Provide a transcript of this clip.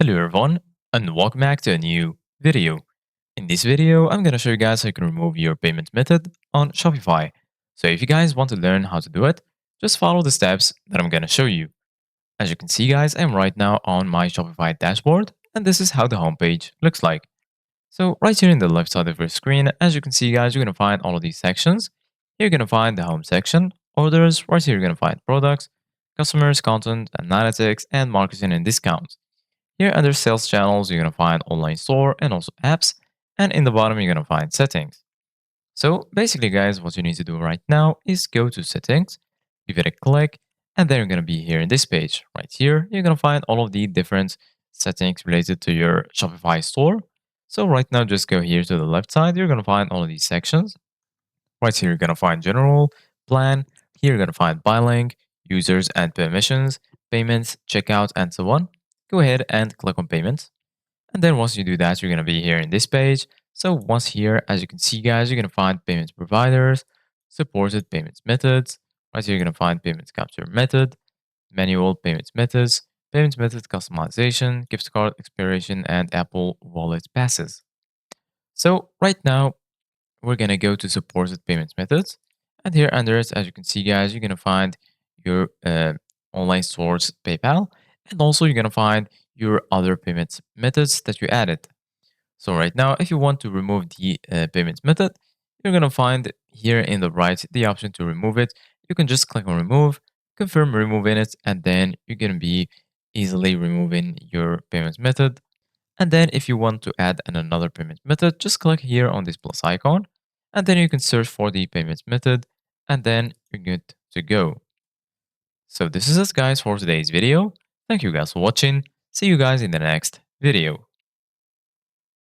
Hello everyone, and welcome back to a new video. In this video, I'm going to show you guys how you can remove your payment method on Shopify. So if you guys want to learn how to do it, just follow the steps that I'm going to show you. As you can see guys, I'm right now on my Shopify dashboard, and this is how the homepage looks like. So right here in the left side of your screen, as you can see guys, you're going to find all of these sections. Here you're going to find the home section, orders, right here you're going to find products, customers, content, analytics, and marketing and discounts. Here under sales channels, you're going to find online store and also apps. And in the bottom, you're going to find settings. So basically, guys, what you need to do right now is go to settings, give it a click, and then you're going to be here in this page. Right here, you're going to find all of the different settings related to your Shopify store. So right now, just go here to the left side. You're going to find all of these sections. Right here, you're going to find general, plan. Here, you're going to find buy link, users and permissions, payments, checkout, and so on. Go ahead and click on payments. And then once you do that, you're going to be here in this page. So once here, as you can see, guys, you're going to find payments providers, supported payments methods. Right here, you're going to find payments capture method, manual payments methods, payments method customization, gift card expiration, and Apple Wallet passes. So right now, we're going to go to supported payments methods. And here under it, as you can see, guys, you're going to find your online stores PayPal. And also you're going to find your other payments methods that you added. So right now, if you want to remove the payments method, you're going to find here in the right the option to remove it. You can just click on remove, confirm removing it, and then you're going to be easily removing your payments method. And then if you want to add another payment method, just click here on this plus icon, and then you can search for the payment method, and then you're good to go. So this is it guys for today's video. Thank you guys for watching. See you guys in the next video.